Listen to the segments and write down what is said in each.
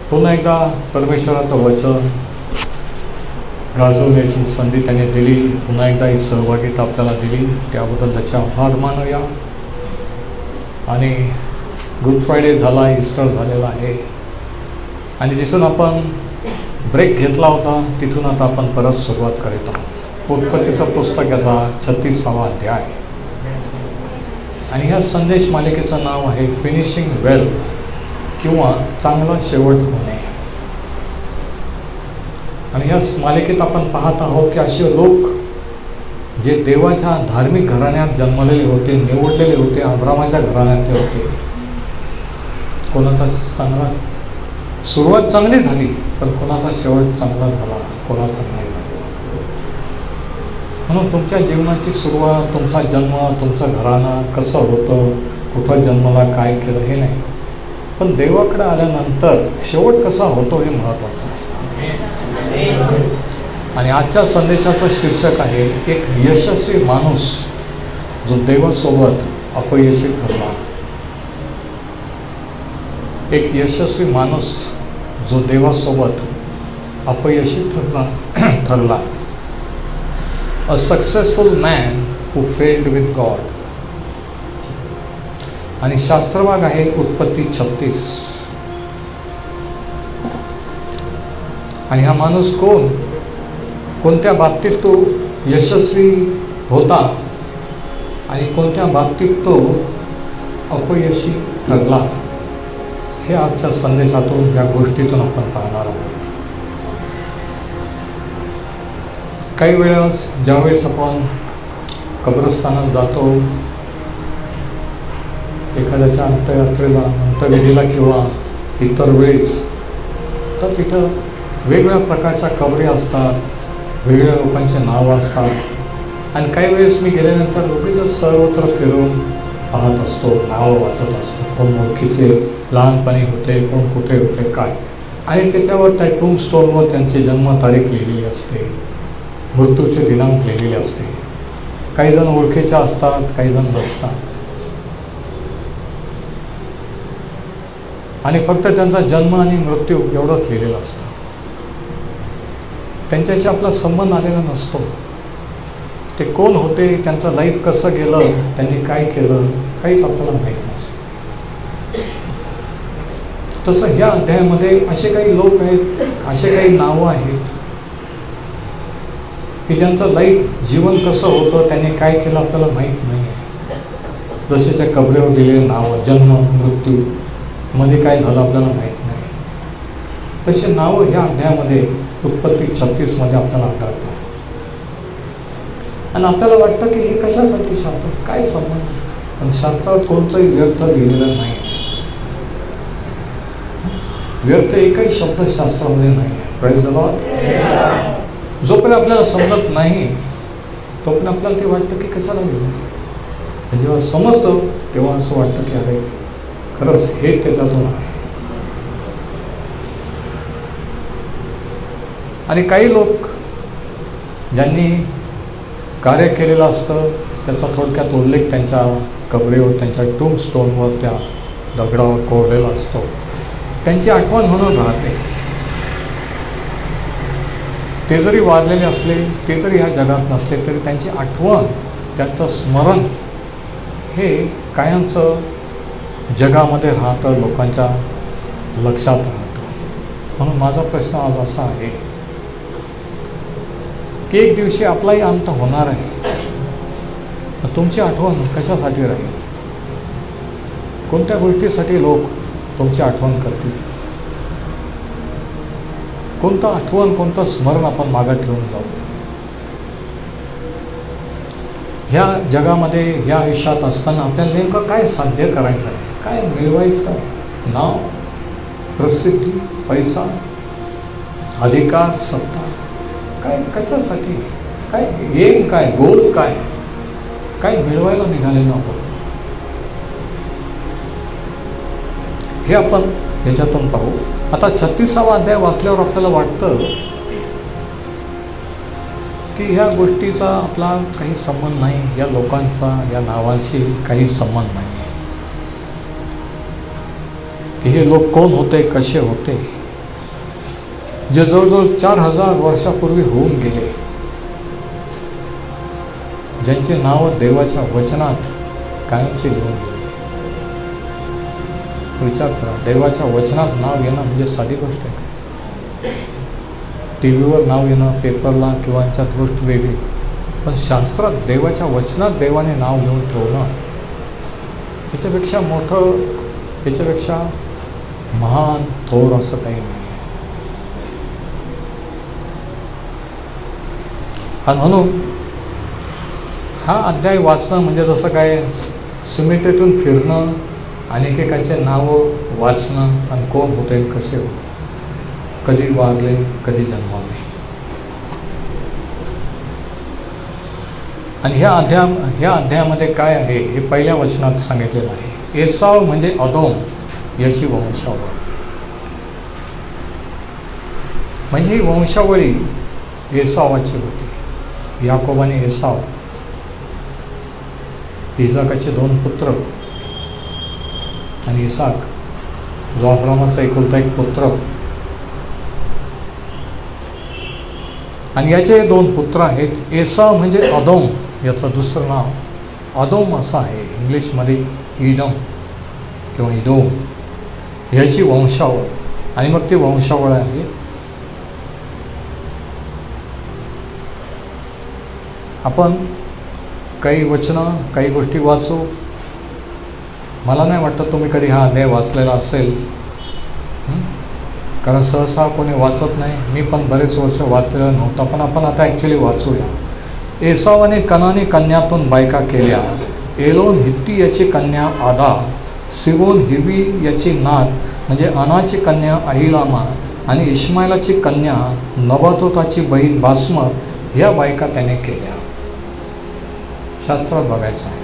पुन्हा एकदा परमेश्वराचं वचन गाजवण्याची संधी त्याने दिली, पुन्हा एकदा ही सहभागिता आपल्याला दिली, त्याबद्दल त्याचे आभार मानूया. आणि गुड फ्रायडे झाला, ईस्टर झालेला आहे आणि जिथून आपण ब्रेक घेतला होता तिथून आता आपण परत सुरुवात करीत आहोत. उत्पत्तीचं पुस्तक याचा 36वा अध्याय आणि ह्या संदेश मालिकेचं नाव आहे फिनिशिंग वेल किंवा चांगला शेवट होणे. आणि या मालिकेत आपण पाहत आहोत की असे लोक जे देवाच्या धार्मिक घराण्यात जन्मलेले होते, निवडलेले होते, अब्रामाच्या घराण्यातले होते. कोणाचा चांगला सुरुवात चांगली झाली पण कोणाचा शेवट चांगला झाला, कोणाचा नाही झाला. म्हणून तुमच्या जीवनाची सुरुवात, तुमचा जन्म, तुमचं घराणं कसं होतं, कुठं जन्माला, काय केलं हे नाही, पण देवाकडे आल्यानंतर शेवट कसा होतो हे महत्त्वाचं आहे. आणि आजच्या संदेशाचं शीर्षक आहे एक यशस्वी माणूस जो देवासोबत अपयशी ठरला. एक यशस्वी माणूस जो देवासोबत अपयशी ठरला. A successful man who failed with God. आणि शास्त्रभाग आहे उत्पत्ती 36. आणि हा माणूस कोण, कोणत्या बाबतीत तो यशस्वी होता आणि कोणत्या बाबतीत तो अपयशी ठरला, हे आजच्या संदेशातून, या गोष्टीतून आपण पाहणार आहोत. काही वेळेस ज्यावेळेस आपण कब्रस्थानात जातो, एखाद्याच्या अंत्ययात्रेला, अंत्यविधीला किंवा इतर वेळेस, तर तिथं वेगवेगळ्या प्रकारच्या कबरी असतात, वेगवेगळ्या लोकांचे नावं असतात. आणि काही वेळेस मी गेल्यानंतर उगीच सर्वत्र फिरून पाहत असतो, नावं वाचत असतो. कोण ओळखीचे लहानपणी होते, कोण कुठे होते, काय. आणि त्याच्यावर त्या टूमस्टोनवर त्यांची जन्मतारीख लिहिलेली असते, मृत्यूचे दिनांक लिहिलेले असते. काही जण ओळखीचे असतात, काही जण नसतात. आणि फक्त त्यांचा जन्म आणि मृत्यू एवढंच लिहिलेलं असतं. त्यांच्याशी आपला संबंध आलेला नसतो. ते कोण होते, त्यांचं लाईफ कसं गेलं, त्यांनी काय केलं, काहीच आपल्याला माहीत नसतं. तसं ह्या अध्यायामध्ये असे काही लोक आहेत, असे काही नावं आहेत की ज्यांचं लाईफ, जीवन कसं होतं, त्यांनी काय केलं आपल्याला माहीत नाही आहे. जसेच्या कबरेवर दिलेले नावं, जन्म, मृत्यू मध्ये काय झालं आपल्याला माहीत नाही. तसे नावं ह्या अध्यायामध्ये उत्पत्ती 36 मध्ये आपल्याला आढळतात. आणि आपल्याला वाटतं की हे कशासाठी शास्त्रात काय संबंध, पण शास्त्रात कोणताही व्यर्थ लिहिलेलं नाही. व्यर्थ एकही शब्द शास्त्रामध्ये नाही आहे. Praise the Lord. जोपर्यंत आपल्याला समजत नाही तोपर्यंत आपल्याला ते वाटतं की कशाला लिहिलं. जेव्हा समजतं तेव्हा असं वाटतं की अरे खरंच हे त्याच्यातून आहे. आणि काही लोक ज्यांनी कार्य केलेलं असतं त्याचा थोडक्यात उल्लेख त्यांच्या कबरेवर, त्यांच्या टूमस्टोनवर, त्या दगडावर कोरलेला असतो. त्यांची आठवण म्हणून राहते. ते जरी वारलेले असले, ते जरी ह्या जगात नसले तरी त्यांची आठवण, त्यांचं स्मरण हे कायमचं जगामध्ये राहतं, लोकांच्या लक्षात राहतं. म्हणून माझा प्रश्न आज असा आहे की एक दिवशी आपलाही अंत होणार आहे. तुमची आठवण कशासाठी राहील? कोणत्या गोष्टीसाठी लोक तुमची आठवण करतील? कोणतं आठवण, कोणतं स्मरण आपण मागं ठेवून जाऊ? ह्या जगामध्ये, ह्या आयुष्यात असताना आपल्याला नेमकं काय साध्य करायचं आहे, काय मिळवायचं आहे? नाव, प्रसिद्धी, पैसा, अधिकार, सत्ता, काय, कशासाठी, काय एम, काय गोल, काय काय मिळवायला निघालेलो आहोत? हे आपण ह्याच्यातून पाहू. आता 36वा अध्याय वाचल्यावर आपल्याला वाटतं की ह्या गोष्टीचा आपला काही संबंध नाही, या लोकांचा, या नावांशी काही संबंध नाही. की हे लोक कोण होते, कसे होते, जे जवळजवळ 4000 वर्षापूर्वी होऊन गेले, ज्यांची नावं देवाच्या वचनात कायमची लिहून गेली. विचार करा, देवाच्या वचनात नाव येणं म्हणजे साधी गोष्ट आहे. टी व्हीवर नाव येणं, पेपरला किंवा यांच्यात गोष्ट वेगळी, पण शास्त्रात देवाच्या वचनात देवाने नाव लिहून ठेवणं याच्यापेक्षा मोठं, याच्यापेक्षा महान थोर असं काही नाही. आणि म्हणून हा अध्याय वाचणं म्हणजे जसं काय सिमेट्रीतून फिरणं आणि एकेकाचे नावं वाचणं आणि कोण होते कसे हो, कधी वारले कधी जन्माले. आणि ह्या अध्यायामध्ये काय आहे हे पहिल्या वचनात सांगितलेलं आहे. एसाव म्हणजे अदोम याची वंशावळ. म्हणजे ही वंशावळी एसावाची होती. याकोबाने एसाव, इसाकाचे 2 पुत्र आणि इसाक जो अब्रामाचा एकुलता एक पुत्र, आणि याचे 2 पुत्र आहेत. एसाव म्हणजे अदोम, याचं दुसरं नाव अदोम असं आहे. इंग्लिशमध्ये ईडम किंवा इदोम ह्याची वंशावळ. आणि मग ती वंशावळ आहे आपण काही वचनं, काही गोष्टी वाचू. मला नाही वाटत तुम्ही कधी हा अध्याय वाचलेला असेल, कारण सहसा कोणी वाचत नाही. मी पण बरेच वर्ष वाचलेलं नव्हतं, पण आपण आता ॲक्च्युली वाचूया. एसावाने कनानी कन्यातून बायका केल्या. एलोन हित्ती याची कन्या आदा, सिबोन हिवी याची नात म्हणजे अनाची कन्या अहिलामा, आणि इश्माईलाची कन्या नबातोताची बहीण बासमत ह्या बायका त्याने केल्या. शास्त्रात बघायचं आहे.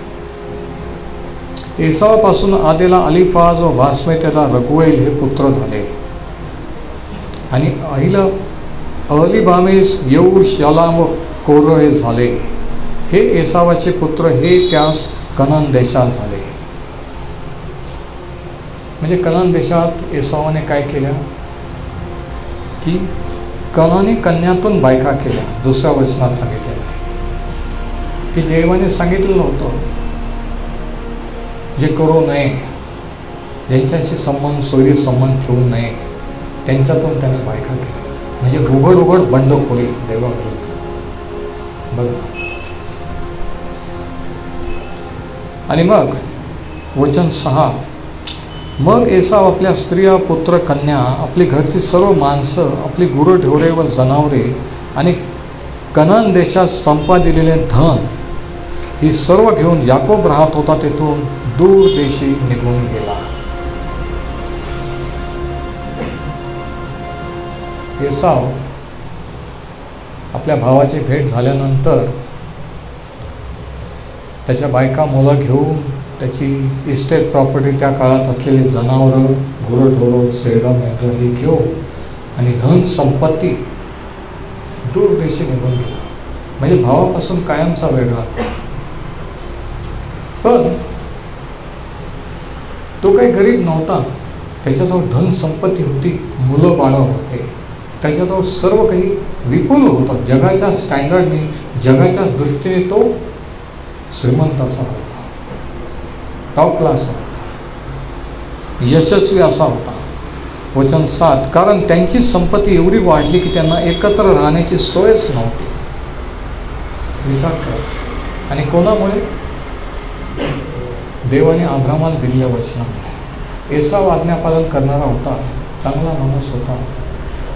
एसावापासून आदेला अलिफाज व बासमतीला रघुएल हे पुत्र झाले. आणि अहलिबामेस येऊश यालाम व कोर हे झाले. हे एसावाचे पुत्र हे त्यास कनान देशात झाले. म्हणजे कनान देशात एसावाने काय केल्या की कनानी कन्यातून बायका केल्या. दुसऱ्या वचनात सांगितलेलं आहे की देवाने सांगितलं नव्हतं जे करू नये, ज्यांच्याशी सोयी संबंध ठेवू नये, त्यांच्यातून त्याने बायका केल्या. म्हणजे उघड उघड बंडखोरी देवाविरुद्ध. बघा. आणि मग वचन 6, मग एसाव आपल्या स्त्रिया, पुत्र, कन्या, आपली घरची सर्व माणसं, आपली गुरंढोरे व जनावरे आणि कनान देशात संपादिलेले धन ही सर्व घेऊन याकोब राहत होता तेथून दूर देशी निघून गेला. एसाव आपल्या भावाची भेट झाल्यानंतर त्याच्या बायका मुलं घेऊन त्याची इस्टेट प्रॉपर्टी, त्या काळात असलेली जनावरं, गुरंढोरं, शेळं, मेंढरं ही घेऊन आणि धन संपत्ती दूर देशी निघून गेला. म्हणजे भावापासून कायमचा वेगळा. पण तो काही गरीब नव्हता. त्याच्याजवळ धन संपत्ती होती, मुलं बाळं होते, त्याच्याजवळ सर्व काही विपुल होतं. जगाच्या स्टँडर्डने, जगाच्या दृष्टीने तो श्रीमंत असा होता, टॉप क्लास होता, यशस्वी असा होता. वचन 7, कारण त्यांची संपत्ती एवढी वाढली की त्यांना एकत्र राहण्याची सोयच नव्हती. विचार करा. आणि कोणामुळे? देवाने अब्रामाला दिलेल्या वचनामुळे. एसाव आज्ञापालन करणारा होता, चांगला माणूस होता,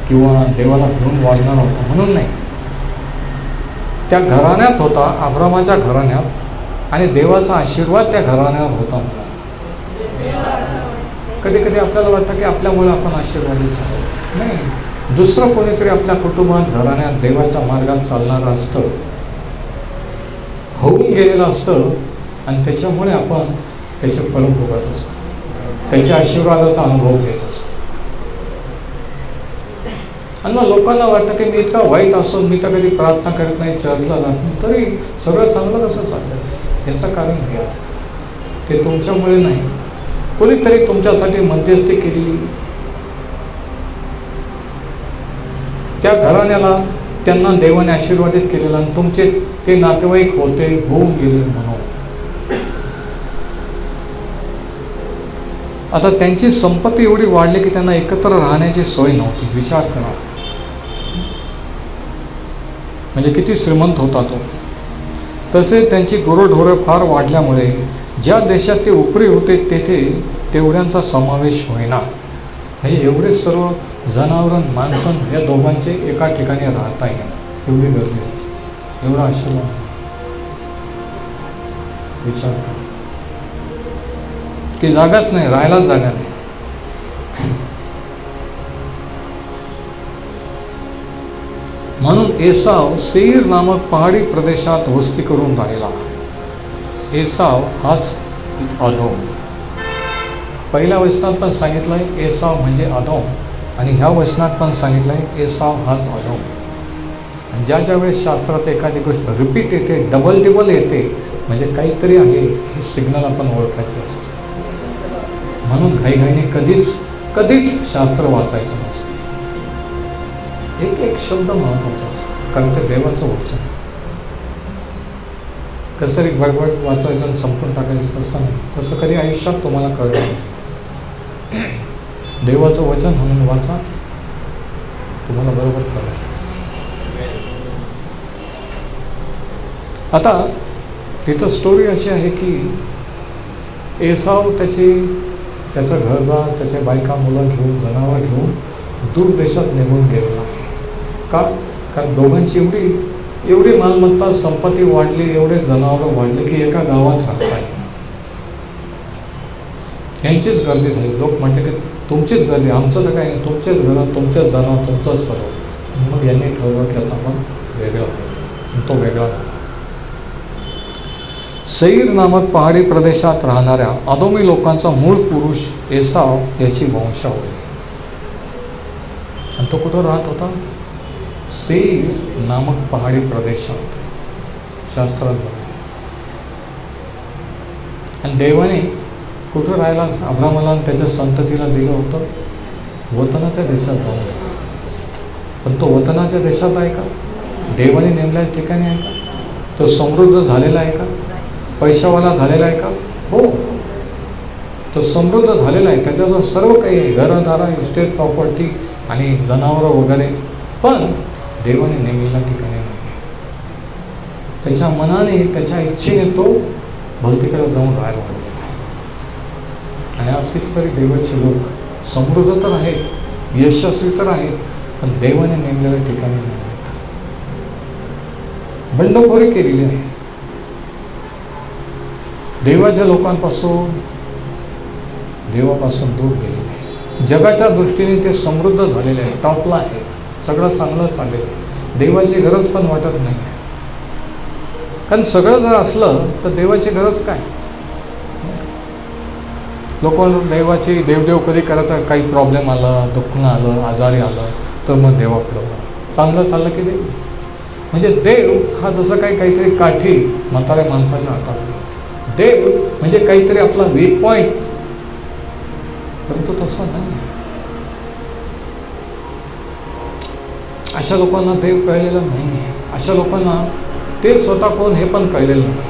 किंवा देवाला घेऊन वाढणारा होता म्हणून नाही. त्या घराण्यात होता, अब्रामाच्या घराण्यात, आणि देवाचा आशीर्वाद त्या घराण्यावर होता. कधी कधी आपल्याला वाटतं की आपल्यामुळे आपण आशीर्वादित झालो. नाही, दुसरं कोणीतरी आपल्या कुटुंबात, घराण्यात देवाच्या मार्गात चालणारं असतं, होऊन गेलेलं असतं, आणि त्याच्यामुळे आपण त्याचे फळ भोगत असतो, त्याच्या आशीर्वादाचा अनुभव घेत असतो. आणि मग लोकांना वाटतं की मी इतका वाईट असून मी तर कधी प्रार्थना करत नाही, चर्चला जात नाही, तरी सगळं चांगलं कसं चाललं? याचं कारण हे असतं, ते तुमच्यामुळे नाही, कोणीतरी तुमच्यासाठी मध्यस्थी केलेली त्या घराण्याला त्यांना देवाने आशीर्वादित केलेला आणि तुमचे ते नातेवाईक होते, होऊन गेले म्हणून. आता त्यांची संपत्ती एवढी वाढली की त्यांना एकत्र राहण्याची सोय नव्हती. विचार करा, म्हणजे किती श्रीमंत होता तो. तसे त्यांची गुरंढोरं फार वाढल्यामुळे ज्या देशात ते उपरी होते तेथे तेवढ्यांचा समावेश होईना. हे एवढे सर्व जनावरं माणसं या दोघांचे एका ठिकाणी राहता येईल, एवढी गर्दी, एवढा आशीर्वाद. विचार करा की जागाच नाही, राहायलाच जागा नाही. म्हणून एसाव सेईर नामक पहाडी प्रदेशात वस्ती करून राहिला. एसाव हाच अदोम. पहिल्या वचनात पण सांगितलंय एसाव म्हणजे अदोम, आणि ह्या वचनात पण सांगितलंय एसाव हाच अदोम. आणि ज्या वेळेस शास्त्रात एखादी गोष्ट रिपीट येते, डबल येते, म्हणजे काहीतरी आहे, हे सिग्नल आपण ओळखायचं असतं. म्हणून घाईघाईने कधीच शास्त्र वाचायचं नसतं. एक शब्द महत्त्वाचा असतो, कारण ते देवाचं वचन. कसं तरी गडबड वाचायचं आणि संपून टाकायचं तसं नाही. तसं कधी आयुष्यात तुम्हाला कळलं नाही. देवाचं वचन म्हणून वाचा, तुम्हाला बरोबर कळलं. आता तिथं स्टोरी अशी आहे की एसाव त्याचं घरदार, त्याच्या बायका मुलं घेऊन, जनावर घेऊन दूर देशात निघून गेलेला आहे. का? कारण दोघांची एवढी मालमत्ता, संपत्ती वाढली, एवढे जनावरं वाढले की एका गावात राहता येईल. यांचीच गर्दी झाली. लोक म्हणले की तुमचीच गर्दी, आमचं तर काही नाही, तुमचेच घरं, तुमचेच जनावर, तुमचंच सर्व. मग यांनी ठरवलं की आता आपण वेगळं व्हायचं. तो वेगळा झाला. सेईर नामक पहाडी प्रदेशात राहणाऱ्या अदोमी लोकांचा मूळ पुरुष एसाव याची वंशावळी. आणि तो कुठं राहत होता? सेईर नामक पहाडी प्रदेशात, शास्त्रात बघा. आणि देवाने कुठं राहायला अब्रामाला आणि त्याच्या संततीला दिलं होतं? वतनाच्या देशात जाऊन. पण तो वतनाच्या देशात आहे का? देवाने नेमल्या ठिकाणी आहे का? तो समृद्ध झालेला आहे का? पैशावाला झालेला आहे का? हो, तो समृद्ध झालेला आहे. त्याच्याजवळ सर्व काही आहे, घरदारा, इस्टेट प्रॉपर्टी आणि जनावरं वगैरे. पण देवाने नेमलेल्या ठिकाणी नाही. त्याच्या मनाने, त्याच्या इच्छेने तो भलतीकडे जाऊन राहायला लागलेला आहे. आणि आज कितीतरी देवाचे लोक समृद्ध तर आहेत, यशस्वी तर आहेत, पण देवाने नेमलेल्या ठिकाणी नाही आहेत. बंडखोरी केलेली आहे. देवाच्या लोकांपासून, देवापासून दूर गेलेले आहे. जगाच्या दृष्टीने ते समृद्ध झालेले आहे, टॉपला आहे, सगळं चांगलं चाललेलं आहे. देवाची गरज पण वाटत नाही. कारण सगळं जर असलं तर देवाची गरज काय? लोक देवाची देवदेव कधी करायचं, काही प्रॉब्लेम आला, दुखणं आलं, आजारी आलं तर मग देवाकडं. चांगलं चाललं की देव. म्हणजे देव हा जसं काहीतरी काठी म्हाताऱ्या माणसाच्या हातात. देव म्हणजे काहीतरी आपला वीक पॉईंट, परंतु तसं नाही. अशा लोकांना देव कळलेला नाही. अशा लोकांना ते स्वतः कोण हे पण कळलेलं नाही,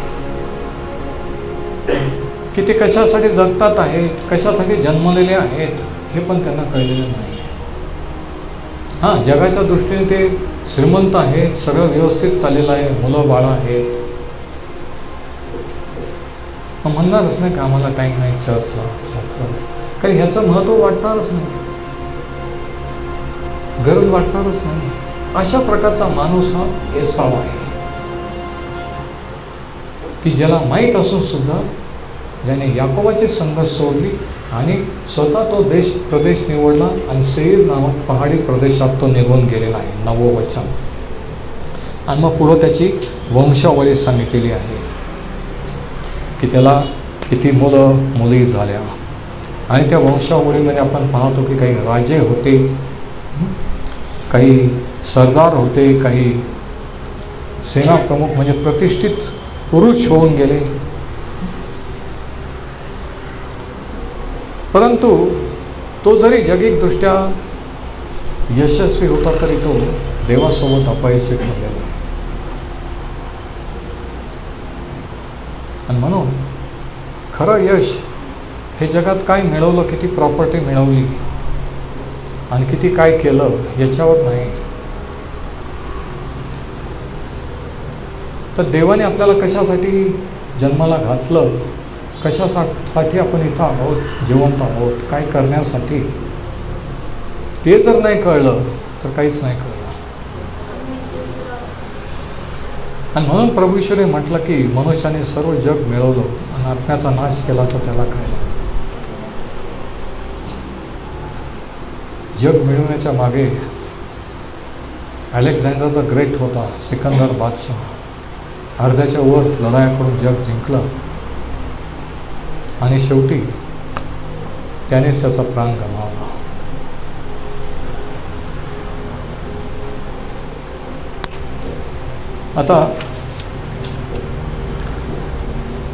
की ते कशासाठी जगतात आहेत, कशासाठी जन्मलेले आहेत, हे पण त्यांना कळलेलं नाही. हां, जगाच्या दृष्टीने ते श्रीमंत आहेत, सगळं व्यवस्थित चाललेलं आहे, मुलं बाळं आहेत. म्हणणारच नाही का आम्हाला टाईम नाही चर्चला, शास्त्राला, कारण ह्याचं महत्त्व वाटणारच नाही, गरज वाटणारच नाही. अशा प्रकारचा माणूस हा एसाव आहे, की ज्याला माहीत असून सुद्धा ज्याने याकोबाची संगत सोडली आणि स्वतः तो प्रदेश निवडला आणि सेईर नामक पहाडी प्रदेशात तो निघून गेलेला आहे. 9वं वचन. आणि मग पुढं त्याची वंशावळी सांगितलेली आहे की त्याला किती मुलं मुली झाल्या. आणि त्या वंशावळीमध्ये आपण पाहतो की काही राजे होते, काही सरदार होते, काही सेनाप्रमुख म्हणजे प्रतिष्ठित पुरुष होऊन गेले. परंतु तो जरी जगिकदृष्ट्या यशस्वी होता तरी तो देवासोबत अपयशी ठरलेला. आणि म्हणून खरं यश हे जगात काय मिळवलं, किती प्रॉपर्टी मिळवली आणि किती काय केलं याच्यावर नाही, तर देवाने आपल्याला कशासाठी जन्माला घातलं, कशासाठी आपण इथं आहोत, जिवंत आहोत, काय करण्यासाठी, ते जर नाही कळलं तर काहीच नाही कळलं. आणि म्हणून प्रभू ईश्वराने म्हटलं की मनुष्याने सर्व जग मिळवलं आणि आत्म्याचा नाश केला तर त्याला काय. जग मिळवण्याच्या मागे अलेक्झांडर द ग्रेट होता, सिकंदर बादशाह. अर्ध्याच्या वर लढाया करून जग जिंकलं आणि शेवटी त्यानेच त्याचा प्राण गमावला. आता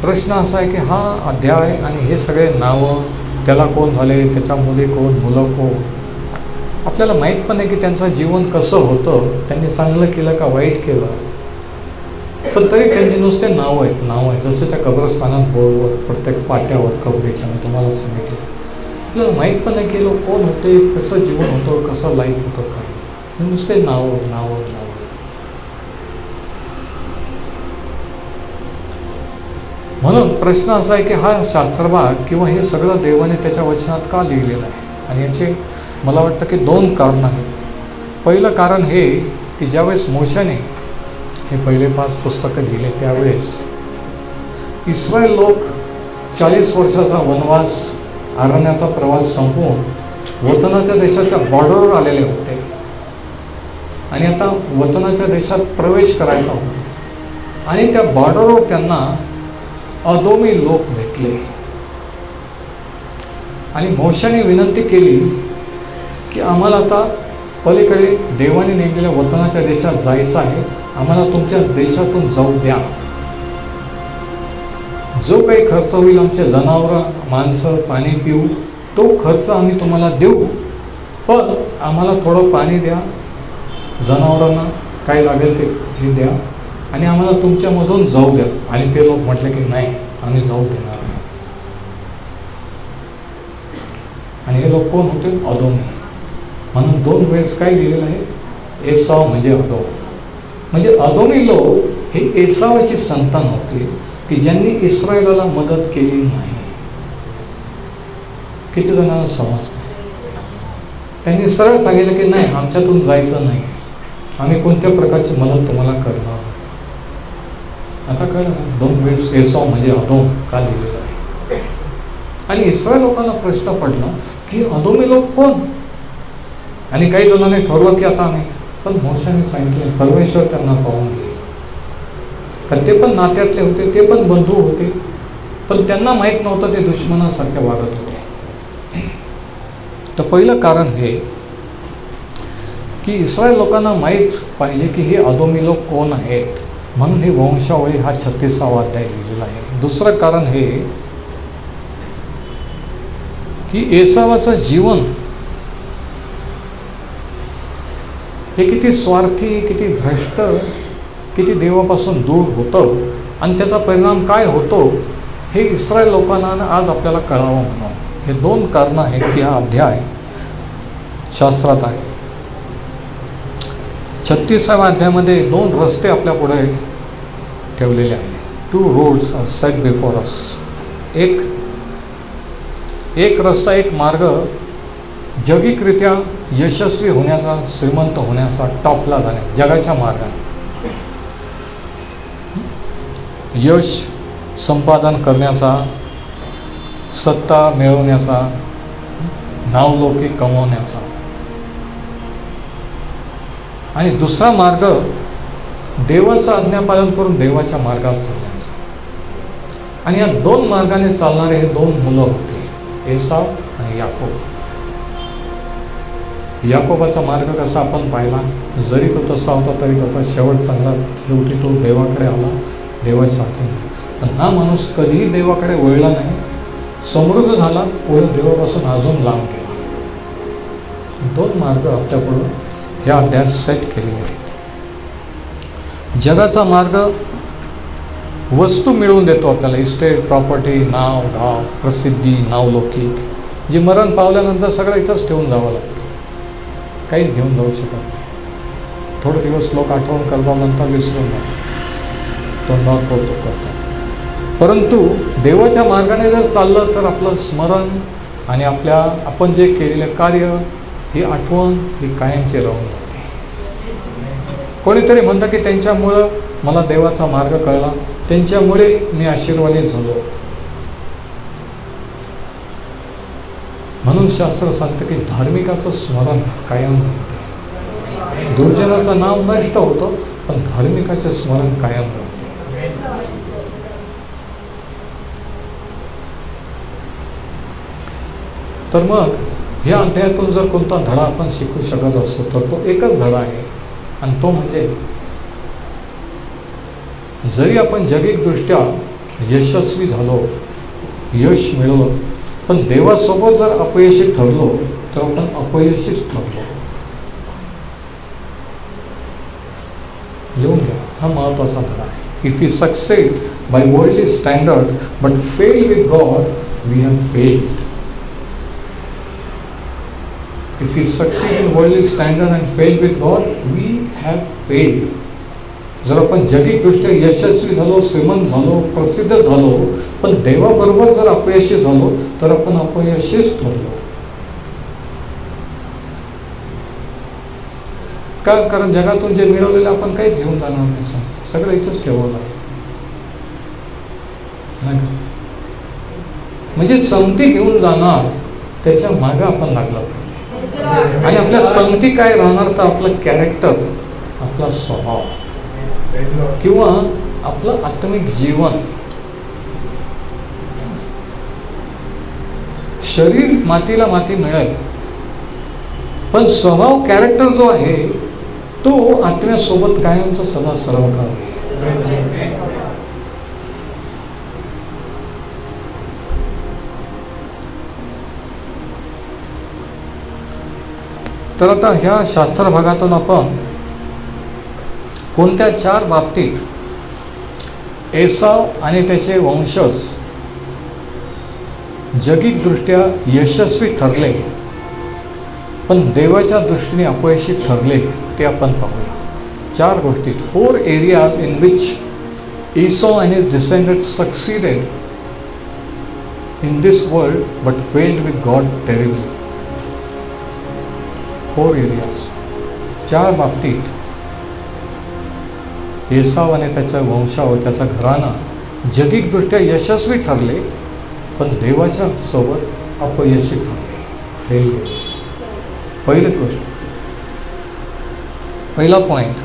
प्रश्न असा आहे की हा अध्याय आणि हे सगळे नावं, त्याला कोण झाले, त्याच्या मुली कोण, मुलं कोण, आपल्याला माहीत पण आहे की त्यांचं जीवन कसं होतं, त्यांनी चांगलं केलं का वाईट केलं, पण तरी त्यांची नुसते नाव आहेत. जसं त्या कब्रस्थानात बोर्डवर, प्रत्येक पाट्यावर कबरीच्या मी तुम्हाला सांगितलं. आपल्याला माहीत पण आहे की लोक कोण होते, कसं जीवन होतं, कसं लाईफ होतं, काय, नुसते नावं. म्हणून प्रश्न असा आहे की हा शास्त्रभाग किंवा हे सगळं देवाने त्याच्या वचनात का लिहिलेलं आहे. आणि याचे मला वाटतं की 2 कारणं आहेत. पहिलं कारण हे की ज्यावेळेस मोशाने हे पहिले 5 पुस्तकं लिहिले त्यावेळेस इस्रायल लोक 40 वर्षाचा वनवास, अरण्याचा प्रवास संपवून वतनाच्या देशाच्या बॉर्डरवर आलेले होते आणि आता वतनाच्या देशात प्रवेश करायचा होता. आणि त्या बॉर्डरवर त्यांना अदोमी लोक भेटले आणि मोशाने विनंती केली की आम्हाला आता पलीकडे देवाने नेमलेल्या वतनाच्या देशात जायचं आहे, आम्हाला तुमच्या देशातून जाऊ द्या. जो काही खर्च होईल, आमचे जनावरं, माणसं, पाणी पिऊ, तो खर्च आम्ही तुम्हाला देऊ, पण आम्हाला थोडं पाणी द्या, जनावरांना काय लागेल ते हे द्या आणि आम्हाला तुमच्यामधून जाऊ द्या. आणि ते लोक म्हटले की नाही, आम्ही जाऊ देणार नाही. आणि हे लोक कोण होते? अदोमी. म्हणून 2 वेळेस काय लिहिलेलं आहे? एसाव म्हणजे अदोम. म्हणजे अदोमी लोक हे एसावाची संतान होते की ज्यांनी इस्रायलाला मदत केली नाही. किती जणांना समजतं? त्यांनी सरळ सांगितलं की नाही, आमच्यातून जायचं नाही, आम्ही कोणत्या प्रकारची मदत तुम्हाला करणार. आता कळलं, 2 वेळेस एसाव म्हणजे अदोम का लिहिलेलं आहे. आणि इस्रायल लोकांना प्रश्न पडला की अदोमी लोक कोण. आणि काही जणांनी ठरवलं की आता आम्ही, पण मोशाने सांगितले परमेश्वर त्यांना पाहून घे. कारण ते पण नात्यातले होते, ते पण बंधू होते, पण त्यांना माहीत नव्हतं ते दुश्मनासारखे वागत होते. तर पहिलं कारण हे की इस्रायल लोकांना माहीत पाहिजे की हे अदोमी लोक कोण आहेत, म्हणून हे वंशावळी हा 36वा अध्याय लिहिलेला आहे. दुसरं कारण हे की एसावाचं जीवन हे किती स्वार्थी, किती भ्रष्ट, किती देवापासून दूर होतं आणि त्याचा परिणाम काय होतो हे इस्रायल लोकांना आज आपल्याला कळावं म्हणून हे 2 कारणं आहेत की हा अध्याय शास्त्रात आहे. 36व्या अध्यायामध्ये 2 रस्ते आपल्या पुढे ठेवलेले आहेत. 2 roads are set before us. एक रस्ता, एक मार्ग जगिकरित्या यशस्वी होण्याचा, श्रीमंत होण्याचा, टॉपला जाणे, जगाच्या मार्गाने यश संपादन करण्याचा, सत्ता मिळवण्याचा, नावलौकिक कमवण्याचा. आणि दुसरा मार्ग देवाचं आज्ञापालन करून देवाच्या मार्गात चालण्याचा. आणि या 2 मार्गाने चालणारे हे 2 मुलं होते, एसाव आणि याकोब. याकोबाचा मार्ग कसा आपण पाहिला, जरी तो तसा होता तरी त्याचा शेवट चांगला, शेवटी तो देवाकडे आला, देवाच्या हाताने. पण हा माणूस कधीही देवाकडे वळला नाही, समृद्ध झाला, पुढे देवापासून अजून लांब गेला. 2 मार्ग आपल्यापुढं ह्या अध्यायात सेट केलेले आहेत. जगाचा मार्ग वस्तू मिळवून देतो आपल्याला, इस्टेट, प्रॉपर्टी, नाव, गाव, प्रसिद्धी, नावलौकिक, जी मरण पावल्यानंतर सगळं इथंच ठेवून जावं लागतं, काहीच घेऊन जाऊ शकत नाही. थोडे दिवस लोक आठवण करतात, नंतर विसरून जातात, तोंडावर कौतुक करतात. परंतु देवाच्या मार्गाने जर चाललं तर आपलं स्मरण आणि आपण जे केलेलं कार्य, ही आठवण ही कायमची राहून जाते. कोणीतरी म्हणतं की त्यांच्यामुळं मला देवाचा मार्ग कळला, त्यांच्यामुळे मी आशीर्वादित झालो. म्हणून शास्त्र सांगतं की धार्मिकाचं स्मरण कायम राहते. दुर्जनाचं नाव नष्ट होतं, पण धार्मिकाचे स्मरण कायम राहते. तर मग ह्या अध्यायातून जर कोणता धडा आपण शिकू शकत असतो तर तो एकच धडा आहे, आणि तो म्हणजे जरी आपण जैविकदृष्ट्या यशस्वी झालो, यश मिळवलं, पण देवासोबत जर अपयशी ठरलो तर आपण अपयशीच ठरलो. येऊन घ्या, हा महत्त्वाचा धडा आहे. If you succeed by worldly standard but fail with God we have failed. If we succeed in worldly standard and fail with God, we have failed. जर आपण जैविकदृष्ट्या यशस्वी झालो, श्रीमंत झालो, प्रसिद्ध झालो, पण देवाबरोबर जर अपयशी झालो तर आपण अपयशीच ठरलो. का? कारण जगातून जे मिळवलेलं आपण काहीच घेऊन जाणार नाही, सगळं इथंच ठेवलं आहे. म्हणजे संगती घेऊन जाणार, त्याच्या मागं आपण लागला पाहिजे. आणि आपल्या संगती काय राहणार तर आपलं कॅरेक्टर, आपला स्वभाव किंवा आपलं आत्मिक जीवन. शरीर मातीला माती मिळेल, पण स्वभाव, कॅरेक्टर जो आहे तो आत्म्यासोबत कायमचा सदा सर्वकाळ आहे. तर आता ह्या शास्त्र भागातून आपण कोणत्या 4 बाबतीत एसाव आणि त्याचे वंशज जैविकदृष्ट्या यशस्वी ठरले पण देवाच्या दृष्टीने अपयशी ठरले ते आपण पाहूया. 4 गोष्टीत, 4 areas in which Esau and his descendants succeeded in this world but failed with God terribly. 4 areas, 4 बाबतीत एसाव आणि त्याच्या वंशावर, त्याचा घराणा जैविकदृष्ट्या यशस्वी ठरले पण देवाच्या सोबत अपयशी ठरले, फेल गेले. पहिली गोष्ट, पहिला पॉइंट,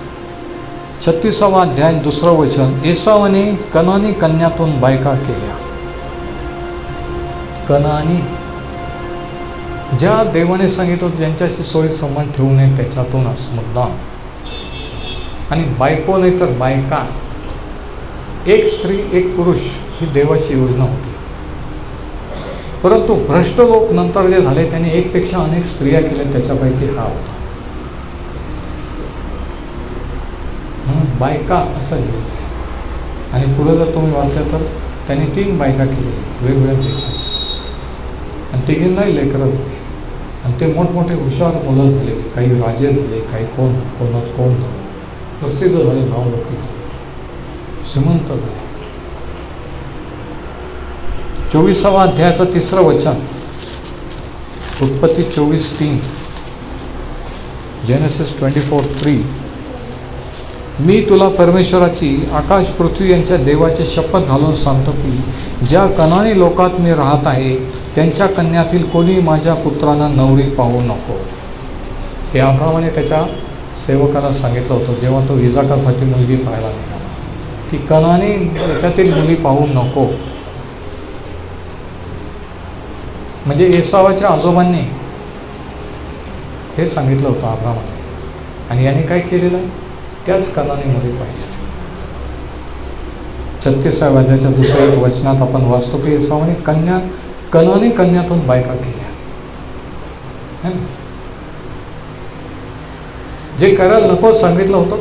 36वा अध्याय 2रं वचन. एसावाने कनानी कन्यातून बायका केल्या. कनानी, ज्या देवाने सांगितलं ज्यांच्याशी सोयी संबंध ठेवू नये त्याच्यातूनच मुद्दाम, आणि बायको नाही तर बायका, एक स्त्री एक पुरुष ही देवाची योजना होती. परंतु भ्रष्ट लोक नंतर जे झाले त्यांनी एकपेक्षा अनेक स्त्रिया केल्या, त्याच्यापैकी हा होता. बायका असं लिहिलं आहे. आणि पुढे जर तुम्ही वाचलं तर त्यांनी 3 बायका केलेल्या वेगवेगळ्या देशाच्या, आणि तिघींनाही लेकरं झाली, आणि ते मोठमोठे हुशार मुलं झाले, काही राजे झाले, काही कोण झाले, प्रसिद्ध झाले, नावलौकिक झाले, श्रीमंत झाले. 24वा अध्यायाचं 3रं वचन, उत्पत्ती 24:3, जेनेसिस 24:3. मी तुला परमेश्वराची, आकाश पृथ्वी यांच्या देवाची शपथ घालून सांगतो की ज्या कनानी लोकात मी राहत आहे त्यांच्या कन्यातील कोणी माझ्या पुत्रांना नवरी पाहू नको. हे अब्रामाने त्याच्या सेवकाला सांगितलं होतं जेव्हा तो इजाकासाठी मुलगी पाहायला निघाला, की कनानी त्याच्यातील मुली पाहू नको. म्हणजे एसावाच्या आजोबांनी हे सांगितलं होतं अब्रामाने, आणि याने काय केलेलं आहे, त्याच कनानी मुली पाहिजे. 36व्या अध्यायाच्या 2ऱ्या वचनात आपण वाचतो की एसावाने कनानी कन्यातून बायका केल्या, है ना. जे करायला नको सांगितलं होतं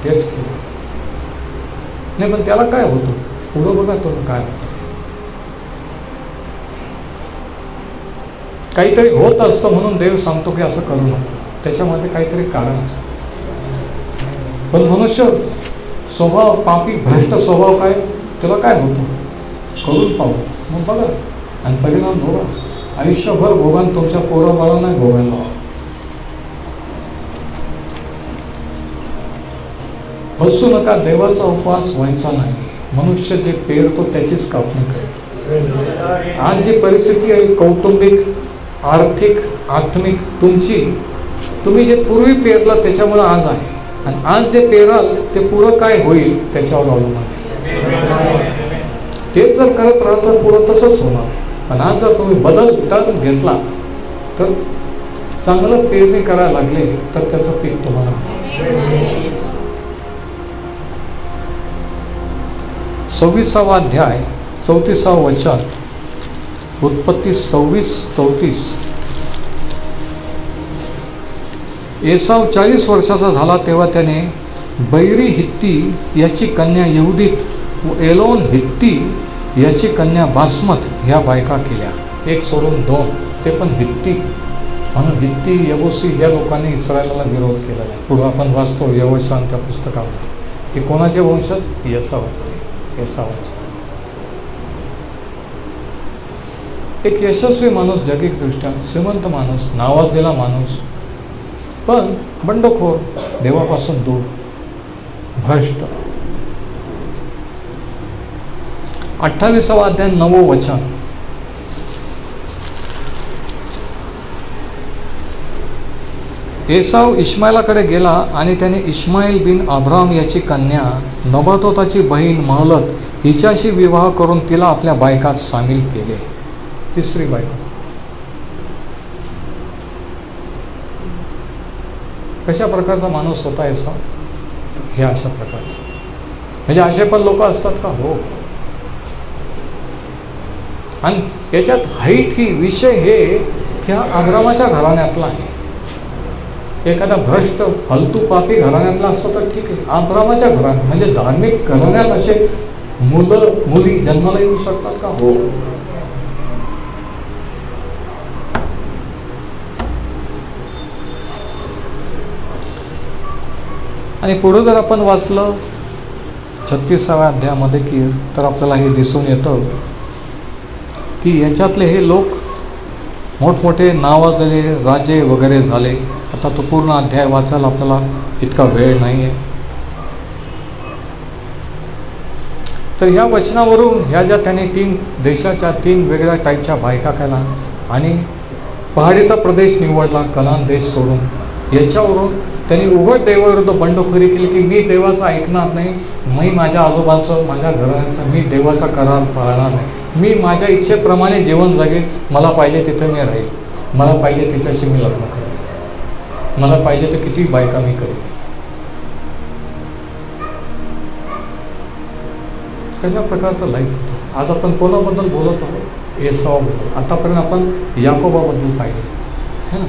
तेच केलं. नाही पण त्याला काय होतं, पुढं बघा तुम्ही काय होतं. काहीतरी होत असतं म्हणून देव सांगतो की असं करू नको, त्याच्यामध्ये काहीतरी कारण असतं. पण मनुष्य स्वभाव, पापी भ्रष्ट स्वभाव काय, त्याला काय होतं, करून पाहू मग बघा आणि परिणाम भोगा. आयुष्यभर भोगान तुमच्या पोराबाळा नाही भोगायला लावा. बसू नका, देवाचा उपवास व्हायचा नाही. मनुष्य जे पेरतो त्याचीच कापणी करेल. आज जी परिस्थिती आहे कौटुंबिक, आर्थिक, आत्मिक तुमची, तुम्ही जे पूर्वी पेरलं त्याच्यामुळे आज आहे, आणि आज जे पेराल ते पुढं काय होईल त्याच्यावर अवलंबून आहे. तेच जर करत राहाल तर पुढं तसंच होणार. पण आज जर तुम्ही बदल टर्न घेतला तर चांगलं पेरणी करायला लागले तर त्याचं पीक तुम्हाला. 26वा अध्याय 34वा वचन, उत्पत्ती 26:34. एसाव 40 वर्षाचा झाला तेव्हा त्याने बैरी हित्ती याची कन्या यहुदीत व एलोन हित्ती याची कन्या बासमत ह्या बायका केल्या. एक सोडून दोन, ते पण हित्ती. म्हणून हित्ती, यबुसी या लोकांनी इस्रायलाला विरोध केलेला आहे. पुढं आपण वाचतो यहोशान त्या पुस्तकामध्ये. हे कोणाचे वंशज, एसावाचे. एक यशस्वी माणूस, जगिकदृष्ट्या श्रीमंत माणूस, नावाजलेला माणूस, पण बंडखोर, देवापासून दूर, भ्रष्ट. 28वा अध्याय 9वे वचन. एसाव इश्माएलाकडे गेला आणि त्याने इश्माएल बिन अब्राम याची कन्या नबातोताची बहीण महलत हिच्याशी विवाह करून तिला आपल्या बायकात सामील केले. तिसरी बायका. कशा प्रकारचा माणूस होता एसाव, हे अशा प्रकारचं. म्हणजे असे पण लोक असतात का, हो. आणि याच्यात हाईट ही विषय हे की हा अब्रामाच्या घराण्यातला आहे. एखादा भ्रष्ट फालतू पापी घराण्यातला असतं तर ठीक आहे. अब्रामाच्या घरात म्हणजे धार्मिक घराण्यात असे मुलं मुली जन्माला येऊ शकतात का, हो. आणि पुढे जर आपण वाचलं 36व्या अध्यायामध्ये की तर आपल्याला हे दिसून येतं की यांच्यातले हे लोक मोठमोठे नावाजलेले राजे वगैरे झाले. आता तो पूर्ण अध्याय वाचायला आपल्याला इतका वेळ नाही आहे. तर ह्या वचनावरून ह्या ज्या त्याने 3 देशाच्या 3 वेगळ्या टाईपच्या बायका केला आणि पहाडीचा प्रदेश निवडला, कनान देश सोडून, याच्यावरून त्यांनी उघड देवाविरुद्ध बंडखोरी केली की मी देवाचं ऐकणार नाही, मी माझ्या आजोबांचं, माझ्या घराचं, मी देवाचा करार पाळणार नाही, मी माझ्या इच्छेप्रमाणे जीवन जगेल, मला पाहिजे तिथे मी राहील, मला पाहिजे तिच्याशी मी लग्न करेन, मला पाहिजे तर किती बायका मी करेन. कशा प्रकारचं लाईफ होतं. आज आपण कोणाबद्दल बोलत आहोत, एसावाबद्दल. आतापर्यंत आपण याकोबाबद्दल पाहिले है ना.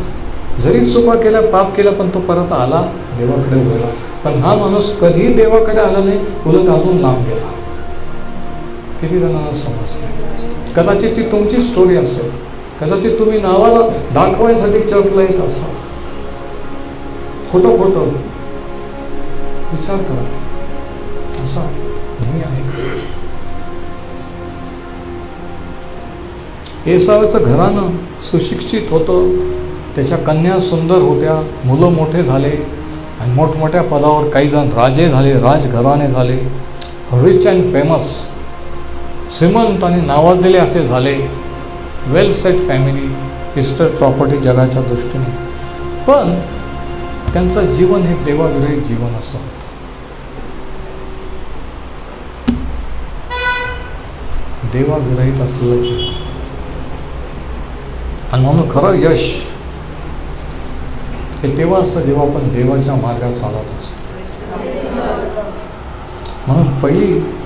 जरी चुका केल्या, पाप केला, पण तो परत आला, देवाकडे वळला. पण हा माणूस कधीही देवाकडे आला नाही, उलट अजून लांब गेला. किती जणांना समजते. कदाचित ती तुमची स्टोरी असेल, कदाचित तुम्ही नावाला दाखवायसाठी चर्चला येत असाल. खोटं खोटं विचार करा, असा मी आहे. एसावाचं घराणं सुशिक्षित होतं, त्याच्या कन्या सुंदर होत्या, मुलं मोठे झाले आणि मोठमोठ्या पदावर काही जण राजे झाले, राजघराणे झाले, रिच अँड फेमस, श्रीमंत आणि नावाजलेले असे झाले, वेल सेट फॅमिली, इस्टेट प्रॉपर्टी जगाच्या दृष्टीने. पण त्यांचं जीवन हे देवाविरहित जीवन असं होतं. देवाविरहित असलेलं जीवन. आणि म्हणून खरं यश हे तेव्हा असतं जेव्हा आपण देवाच्या मार्गात चालत असतो. म्हणून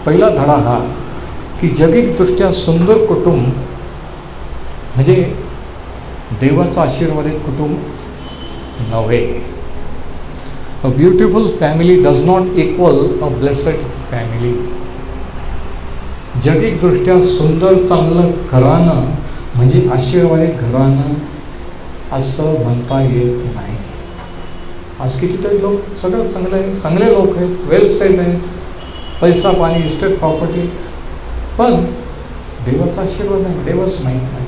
पहिला धडा हा की जगिकदृष्ट्या सुंदर कुटुंब म्हणजे देवाचं आशीर्वादित कुटुंब नव्हे. A beautiful family does not equal a blessed family. जगिकदृष्ट्या सुंदर चांगलं घराणं म्हणजे आशीर्वादित घराणं असं म्हणता येत नाही. आज कितीतरी लोक सगळं चांगलं आहे, चांगले लोक आहेत, वेल सेट आहेत, पैसा पाणी इस्टेट प्रॉपर्टी, पण देवाचा आशीर्वाद नाही, देवच माहीत नाही.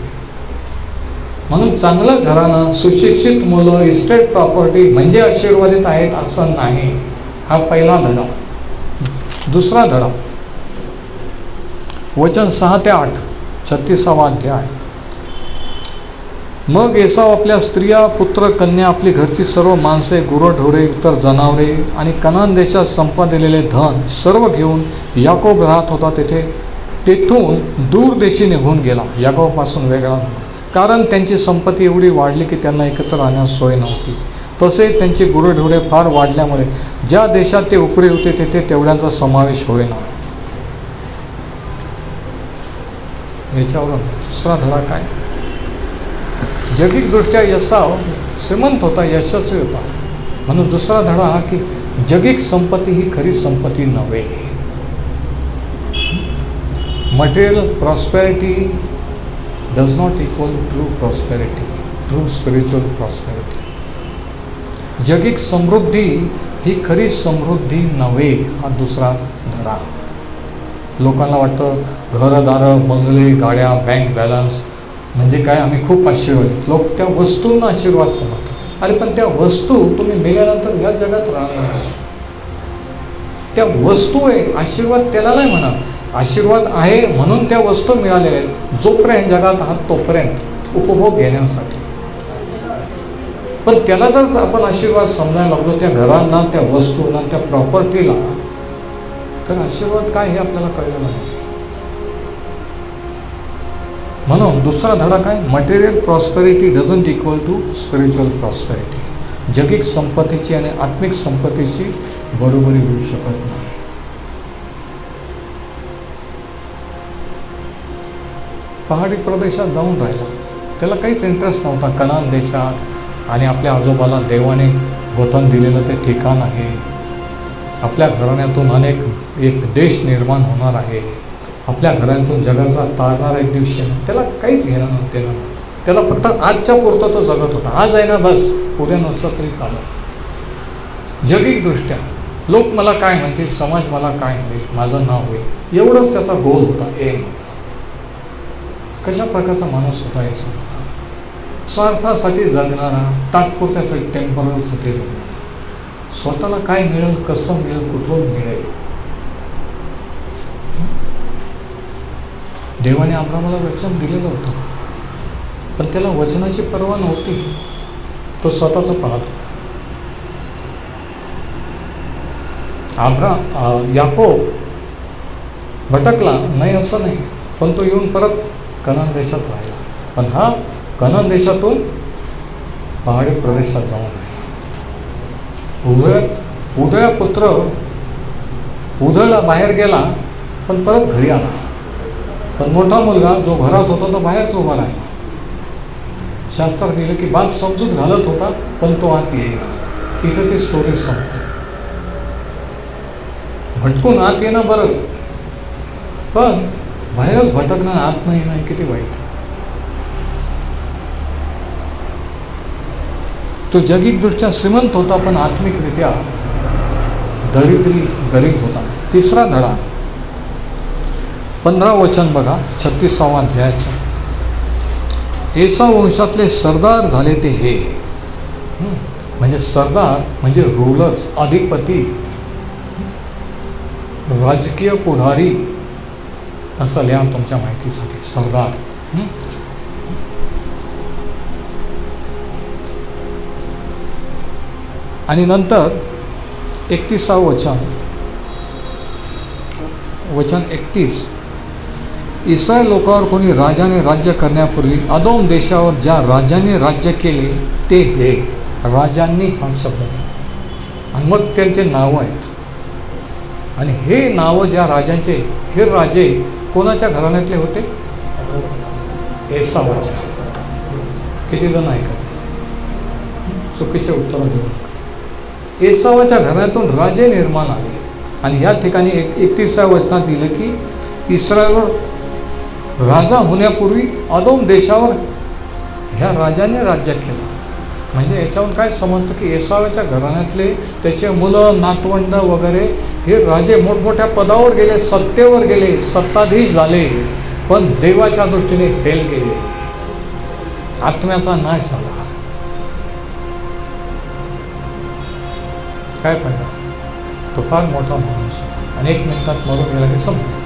म्हणून चांगलं घराणं, सुशिक्षित मुलं, इस्टेट प्रॉपर्टी म्हणजे आशीर्वादित आहेत असं नाही. हा पहिला धडा. दुसरा धडा वचन 6 ते 8 36वा अध्याय. मग एसाव आपल्या स्त्रिया, पुत्र, कन्या, आपली घरची सर्व माणसे, गुरंढोरे, इतर जनावरे आणि कनान देशात संपादिलेले धन सर्व घेऊन याकोब राहत होता तेथून दूर देशी निघून गेला. याकोबपासून वेगळा झाला, कारण त्यांची संपत्ती एवढी वाढली की त्यांना एकत्र राहण्यास सोय नव्हती. तसेच त्यांची गुरंढोरे फार वाढल्यामुळे ज्या देशात ते उपरी होते तेथे तेवढ्यांचा समावेश होईना. याच्यावरून दुसरा धडा काय? जगिकदृष्ट्या एसाव श्रीमंत होता, यशस्वी होता. म्हणून दुसरा धडा हा की जगिक संपत्ती ही खरी संपत्ती नव्हे. Material prosperity does not equal true prosperity, true spiritual prosperity. जगिक समृद्धी ही खरी समृद्धी नव्हे. हा दुसरा धडा. लोकांना वाटतं घरदारं, बंगले, गाड्या, बँक बॅलन्स म्हणजे काय, आम्ही खूप आशीर्वादित. लोक त्या वस्तूंना आशीर्वाद समजतात. अरे पण त्या वस्तू तुम्ही मेल्यानंतर ह्या जगात राहणार नाही. त्या वस्तू आहे, आशीर्वाद त्याला नाही म्हणा. आशीर्वाद आहे म्हणून त्या वस्तू मिळालेल्या आहेत. जोपर्यंत जगात आहात तोपर्यंत उपभोग घेण्यासाठी. पण त्याला जर आपण आशीर्वाद समजायला लागलो, त्या घरांना, त्या वस्तूंना, त्या प्रॉपर्टीला, तर आशीर्वाद काय हे आपल्याला कळलं नाही. म्हणून दुसरा धडा काय? Material prosperity doesn't equal to spiritual prosperity. जगिक संपत्तीची आणि आत्मिक संपत्तीची बरोबरी होऊ शकत नाही. पहाडी प्रदेशात जाऊन राहिला, त्याला काहीच इंटरेस्ट नव्हता. कनान देशात आणि आपल्या आजोबाला देवाने वतन दिलेलं ते ठिकाण आहे. आपल्या घराण्यातून एक देश निर्माण होणार आहे. आपल्या घरातून जगाचा तारणारा एक दिवशी येणार. त्याला काहीच घेणं नव्हतं. त्याला फक्त आजच्या पुरतं तो जगत होता. आज आहे ना बस, उद्या नसलं तरी चालत. जगिकदृष्ट्या लोक मला काय म्हणतील, समाज मला काय म्हणेल, माझं नाव होईल, एवढंच त्याचा गोल होता, एम. कशा प्रकारचा माणूस होता हे सांगा. स्वार्थासाठी जगणारा, तात्पुरत्यासाठी, टेम्पररीसाठी जगणारा. स्वतःला काय मिळेल, कसं मिळेल, कुठून मिळेल. देवाने अब्रामाला वचन दिलेलं होतं, पण त्याला वचनाची पर्वा नव्हती. तो स्वतःचं पाहत. याकोब भटकला नाही असं नाही, पण तो येऊन परत कनान देशात राहिला. पण हा कनान देशातून पहाडी प्रदेशात जाऊन राहिला. उधळा पुत्र उधळला, बाहेर गेला, पण परत घरी आला. पण मोठा मुलगा जो घरात होता तो बाहेरच उभा राहिला. शास्त्रात गेलं की बाप समजूत घालत होता, पण तो आत येईना. इथं ती स्टोरी संपते. भटकून आत येणं बरं, पण बाहेरच भटकणं, आत नाही येणं किती वाईट. तो जगिकदृष्ट्या श्रीमंत होता, पण आत्मिकरित्या गरीब होता. तिसरा धडा 15 वचन बघा, 36वा अध्यायाचं. एसाव वंशातले सरदार झाले ते हे. म्हणजे सरदार म्हणजे रूलर्स, अधिपती, राजकीय पुढारी असं लिहा तुमच्या माहितीसाठी. सरदार. आणि नंतर 31वा वचन 31. इस्रायल लोकांवर कोणी राजाने राज्य करण्यापूर्वी अदोम देशावर ज्या राजाने राज्य केले ते हे. राजांनी हा शब्द, आणि मग त्यांचे नावं आहेत. आणि हे नावं ज्या राजांचे, हे राजे कोणाच्या घराण्यातले होते? एसावाच्या. किती जण ऐकत? चुकीचे उत्तर देऊ. एसावाच्या घरातून राजे निर्माण आले. आणि या ठिकाणी 31व्या वचनात दिलं की इस्रायलवर राजा होण्यापूर्वी अदोम देशावर ह्या राजाने राज्य केलं. म्हणजे याच्यावरून काय समजतं की एसावाच्या घराण्यातले त्याचे मुलं नातवंड वगैरे हे राजे मोठमोठ्या पदावर गेले, सत्तेवर गेले, सत्ताधीश झाले, पण देवाच्या दृष्टीने फेल गेले, आत्म्याचा नाश झाला. काय फायदा? तो फार मोठा माणूस अनेक मिनिटात मरून गेला की संपला.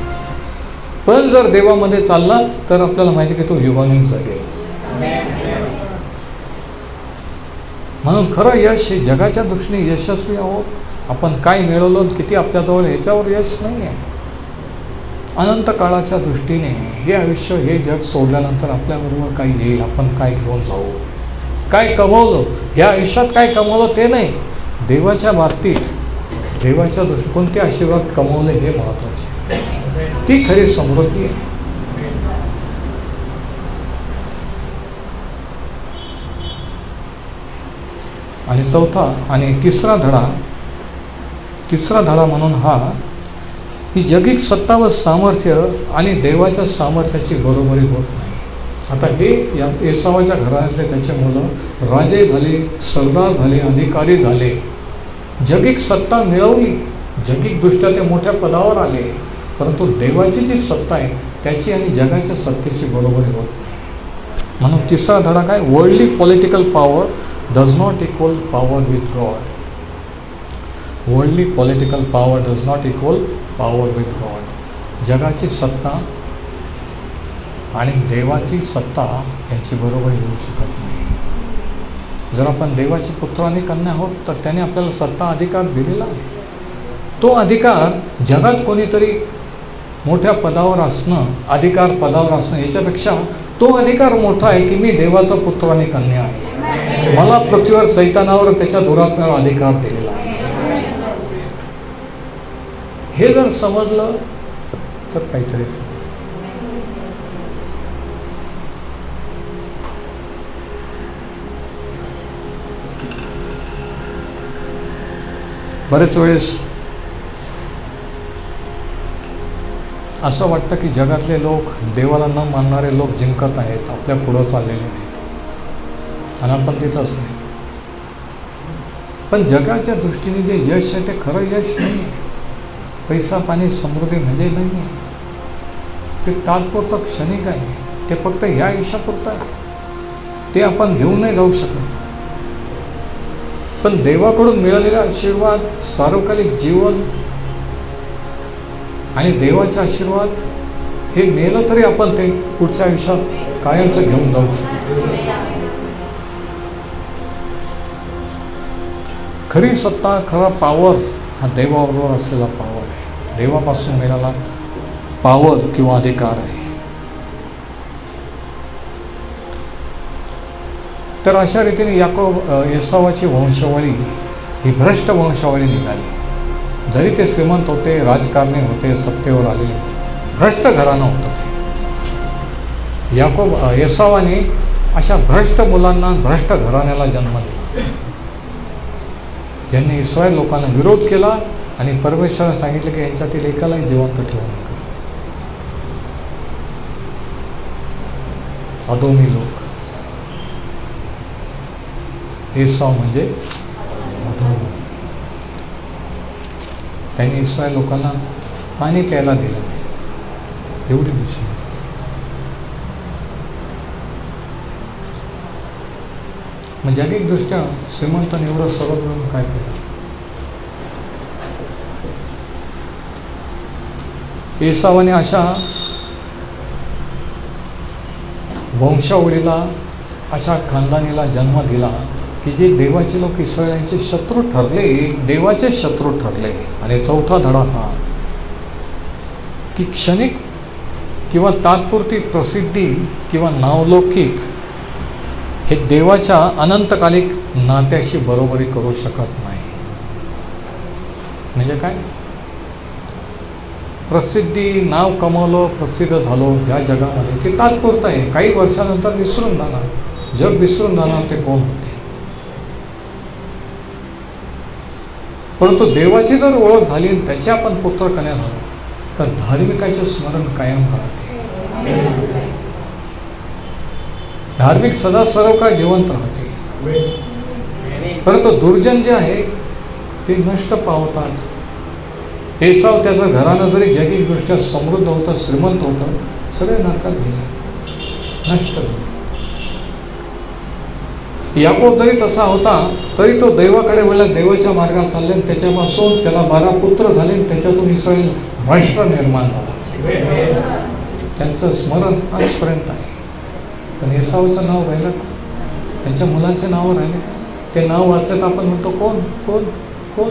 पण जर देवामध्ये चालला तर आपल्याला माहिती की तो युगानुयुग जगेल. म्हणून खरं यश हे जगाच्या दृष्टीने यशस्वी आहोत, आपण काय मिळवलं, किती आपल्याजवळ, ह्याच्यावर यश नाही आहे. अनंत काळाच्या दृष्टीने हे आयुष्य, हे जग सोडल्यानंतर आपल्याबरोबर काय येईल, आपण काय घेऊन जाऊ, काय कमवलं, ह्या आयुष्यात काय कमवलं ते नाही. देवाच्या बाबतीत देवाच्या दृष्टी कोणते आशीर्वाद कमवले हे महत्त्वाचे, ती खरी समृद्धी आहे. आणि चौथा आणि तिसरा धडा म्हणून हा ही जगिक सत्ता व सामर्थ्य आणि देवाच्या सामर्थ्याची बरोबरी होत नाही. आता हे या एसावाच्या घरातले त्याचे मुलं राजे झाले, सरदार झाले, अधिकारी झाले, जगिक सत्ता मिळवली, जगिकदृष्ट्या ते मोठ्या पदावर आले, परंतु देवाची जी सत्ता आहे त्याची आणि जगाच्या सत्तेची बरोबरी होत नाही. म्हणून तिसरा धडा काय? Worldly political power does not equal power with God. Worldly political power does not equal power with God. जगाची सत्ता आणि देवाची सत्ता यांची बरोबरी होऊ शकत नाही. जर आपण देवाचे पुत्र आणि कन्या आहोत तर त्याने आपल्याला सत्ता अधिकार दिलेला आहे. तो अधिकार जगात कोणीतरी मोठ्या पदावर असणं, अधिकार पदावर असणं याच्यापेक्षा तो अधिकार मोठा आहे की मी देवाचा पुत्र आणि कन्या आहे. मला पृथ्वीवर सैतानावर त्याच्या दुरात्म्यावर अधिकार दिलेला आहे. हे जर समजलं तर काहीतरी समजलं. बरेच वेळेस असं वाटतं की जगातले लोक, देवाला न मानणारे लोक जिंकत आहेत, आपल्या पुढं चाललेले आहेत आणि आपण तिथंच नाही. पण जगाच्या दृष्टीने जे यश आहे ते खरं यश नाही आहे. पैसा पाणी समृद्धी म्हणजे नाही आहे, ते तात्पुरतं क्षणिक आहे, ते फक्त ह्या आयुष्यापुरतं आहे, ते आपण घेऊन नाही जाऊ शकत. पण देवाकडून मिळालेला आशीर्वाद, सार्वकालिक जीवन आणि देवाचे आशीर्वाद हे मेलं तरी आपण ते पुढच्या आयुष्यात कायमचं घेऊन जाऊ शकतो. खरी सत्ता, खरा पॉवर हा देवाबरोबर असलेला पॉवर आहे, देवापासून मिळाला पॉवर किंवा अधिकार आहे. तर अशा रीतीने एसावाची वंशावळी ही भ्रष्ट वंशावळी निघाली. जरी ते श्रीमंत होते, राजकारणी होते, सत्तेवर आलेले होते, भ्रष्ट घराणं होतं ते. एसावाने अशा भ्रष्ट मुलांना, भ्रष्ट घराण्याला जन्म दिला, ज्यांनी इस्रायल लोकांना विरोध केला आणि परमेश्वराने सांगितलं की यांच्यातील एकालाही जिवंत ठेवू नका. अदोमी लोक, एसाव म्हणजे अदोम. त्यांनी इस्रायल लोकांना पाणी प्यायला दिलं नाही, एवढी दुसरी. मग जागतिकदृष्ट्या श्रीमंतांनी एवढं सर्व मिळून काय केलं? एसावाने अशा वंशावळीला, अशा खानदानीला जन्म दिला की जे देवाचे लोक इस्रायलांचे शत्रू ठरले, देवाचे शत्रू ठरले. आणि चौथा धडा हा की क्षणिक किंवा तात्पुरती प्रसिद्धी किंवा नावलौकिक हे देवाच्या अनंतकालिक नात्याशी बरोबरी करू शकत नाही. म्हणजे काय? प्रसिद्धी, नाव कमवलं, प्रसिद्ध झालो ह्या जगामध्ये, ते तात्पुरतं आहे, काही वर्षानंतर विसरून जाणार, जग विसरून जाणार ते कोण होते. परंतु देवाची जर ओळख झाली आणि त्याचे आपण पुत्र कन्या झालो तर धार्मिकाचे स्मरण कायम राहते. धार्मिक सदा सर्व काळ जिवंत राहते. परंतु दुर्जन जे आहे ते नष्ट पावतात. एसाव त्याचं घरानं जरी जैगिकदृष्ट्या समृद्ध होतं, श्रीमंत होतं, सगळे नरकात गेले, नष्ट झाले. याकोब जरी तसा होता तरी तो देवाकडे वळला, देवाच्या मार्गात चालले. त्याच्यापासून त्याला 12 पुत्र झाले आणि त्याच्यातून इस्रायल राष्ट्र निर्माण झालं. त्यांचं स्मरण आजपर्यंत आहे. पण एसावचं नाव राहिलं का? त्यांच्या मुलांचे नाव राहिले का? ते नाव वाचलं तर आपण म्हणतो कोण कोण कोण.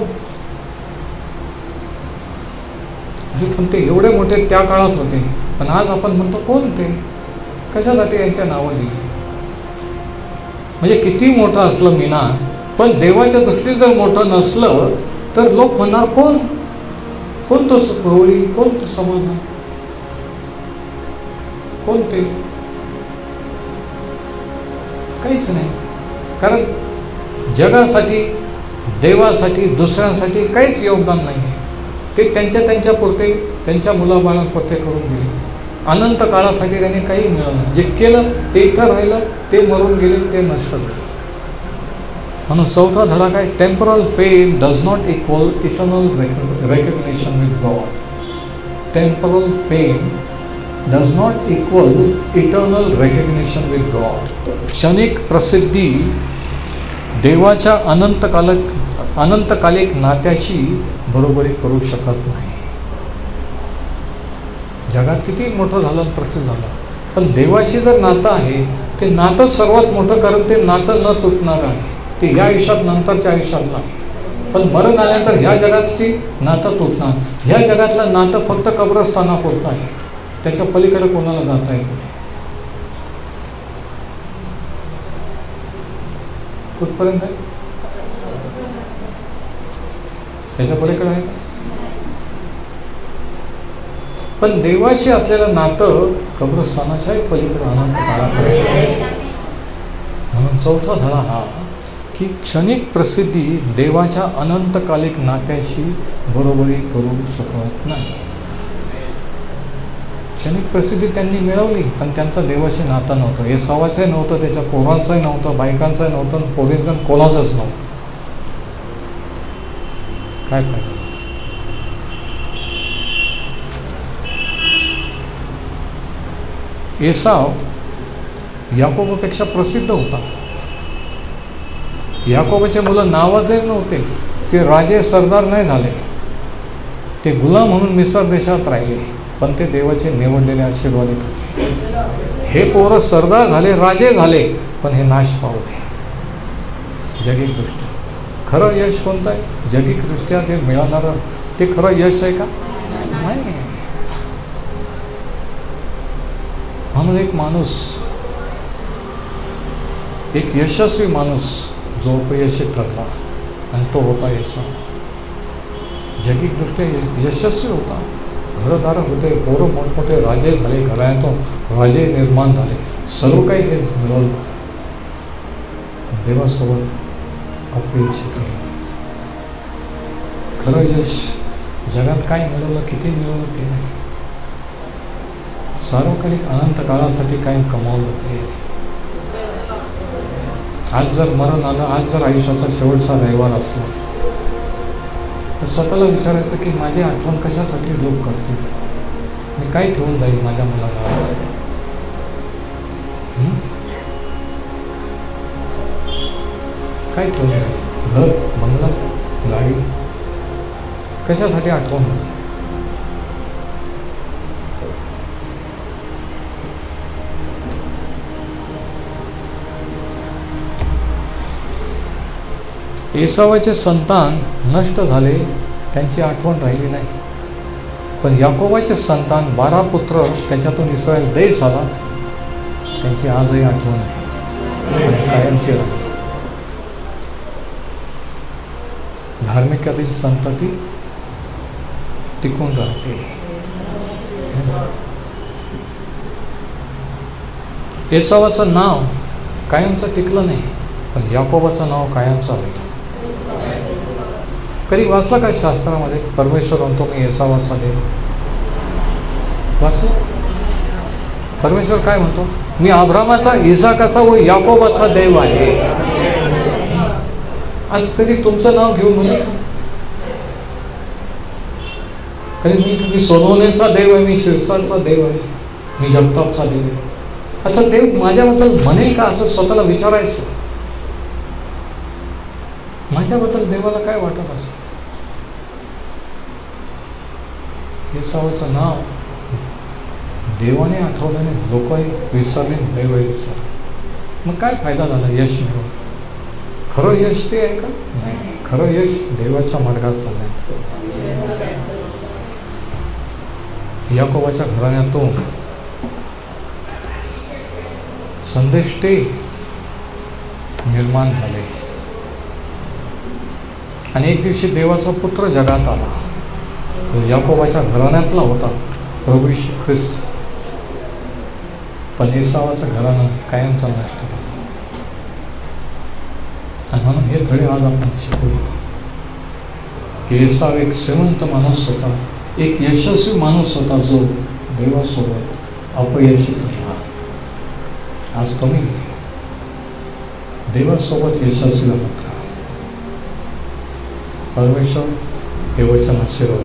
पण ते एवढे मोठे त्या काळात होते, पण आज आपण म्हणतो कोण ते, कशासाठी यांच्या नावं दिली. म्हणजे किती मोठं असलं मीना, पण देवाच्या दृष्टीने जर मोठं नसलं तर लोक म्हणणार कोण कोण तो गवळी, कोण तो समाधान, कोण ते. काहीच नाही. कारण जगासाठी, देवासाठी, दुसऱ्यांसाठी काहीच योगदान नाही आहे. ते त्यांच्या पुरते, त्यांच्या मुलाबाळांपुरते करून गेले. अनंत काळासाठी त्यांनी काही मिळवलं. जे केलं ते इथं राहिलं, ते मरून गेले, ते नष्ट झाले. म्हणून चौथा धडा काय? Temporal fame does not equal eternal recognition with God. Temporal fame does not equal eternal recognition with God. क्षणिक प्रसिद्धी देवाच्या अनंतकालिक नात्याशी बरोबरी करू शकत नाही. जगात किती मोठं झालं, प्रसिद्ध झालं, पण देवाशी जर नातं आहे ते नातं सर्वात मोठं, कारण ते नातं न तुटणार आहे. ते ह्या आयुष्यात, नंतरच्या आयुष्यात नाही. पण मरण आल्यानंतर ह्या जगातची नातं तुटणार. ह्या जगातलं नातं फक्त कब्रस्थानापुरतं आहे. त्याच्या पलीकडे कोणाला जाता येत नाही. कुठपर्यंत आहे? त्याच्या पलीकडे आहे. पण देवाशी असलेलं नातं कब्रस्थानाच्याही पलीकडे अनंत काळापर्यंत. म्हणून चौथा धडा हा की क्षणिक प्रसिद्धी देवाच्या अनंतकालिक नात्याशी बरोबरी करू शकत नाही. क्षणिक प्रसिद्धी त्यांनी मिळवली, पण त्यांचं देवाशी नातं नव्हतं. हे एसावाचंही नव्हतं, त्याच्या पोरांचंही नव्हतं, बायकांचंही नव्हतं, पोरींचं कोणाचंच नव्हतं. काय फायदा? एसाव याकोबापेक्षा प्रसिद्ध होता. याकोबाचे मुलं नावाजलेले नव्हते, ते राजे सरदार नाही झाले, ते गुलाम म्हणून मिस्र देशात राहिले, पण ते देवाचे निवडलेले आशीर्वादित होते. हे पोरं सरदार झाले, राजे झाले, पण हे नाश पावले. जगिकदृष्ट्या खरं यश कोणतं आहे? जगिकदृष्ट्या जे मिळणारं ते खरं यश आहे का? नाही. म्हणून एक माणूस, एक यशस्वी माणूस जो अपयशी ठरला आणि तो होता एसाव. जगिकदृष्ट्या यशस्वी होता, घरदार होते, पोरं मोठमोठे राजे झाले, घराण्यातून राजे निर्माण झाले, सर्व काही हे मिळवलं. देवासोबत अपयशी ठरला. खरं यश जगात काय मिळवलं, किती मिळवलं ते नाही, सार्वकालिक अनंत काळासाठी काय कमावलं हे. आज जर मरण आलं, आज जर आयुष्याचा शेवटचा रविवार असला तर स्वतःला विचारायचं की माझी आठवण कशासाठी लोक करतील, मी काय ठेवून जाईल माझ्या मुलाला. काय ठेवून जाईल? घर, बंगला, गाडी, कशासाठी आठवण? एसावाचे संतान नष्ट झाले, त्यांची आठवण राहिली नाही. पण याकोबाचे संतान 12 पुत्र, त्याच्यातून इस्रायल देश झाला, त्यांची आजही आठवण आहे, कायमची राहिली. धार्मिकतेची संतती टिकून राहते. एसावाचं नाव कायमचं टिकलं नाही, पण याकोबाचं नाव कायमचं राहिलं. कधी वाचलं का शास्त्रामध्ये परमेश्वर म्हणतो मी एसावाचा देव? वाचलं? परमेश्वर काय म्हणतो? मी अब्रामाचा, इसाकाचा व याकोबाचा देव आहे. आज कधी तुमचं नाव घेऊन म्हणून कधी मी सोनवणेचा देव आहे, मी शिरसाचा देव आहे, मी जगतापचा देव आहे, असं देव माझ्याबद्दल म्हणेल का? असं स्वतःला विचारायचं. माझ्याबद्दल देवाला काय वाटत असं? एसावाचं नाव देवाने आठवल्याने लोकही विसरले, देवही विसरले. मग काय फायदा झाला यश मिळून? खरं यश ते आहे का? नाही. खरं यश देवाच्या मार्गात चालण्यात. याकोबाच्या घराण्यातून संदेष्टे निर्माण झाले आणि एक दिवशी देवाचा पुत्र जगात आला. तो याकोबाच्या घराण्यातला होता, प्रभू येशू ख्रिस्त. पण एसावाचं घराणं कायमचा नष्ट झाला. आणि म्हणून हे धडे आज आपण शिकूया की एसाव एक श्रीमंत माणूस होता, एक यशस्वी माणूस होता, जो देवासोबत अपयशी ठरला. आज तुम्ही देवासोबत यशस्वी होता. परमेश्वर हे वचन आशीर्वाद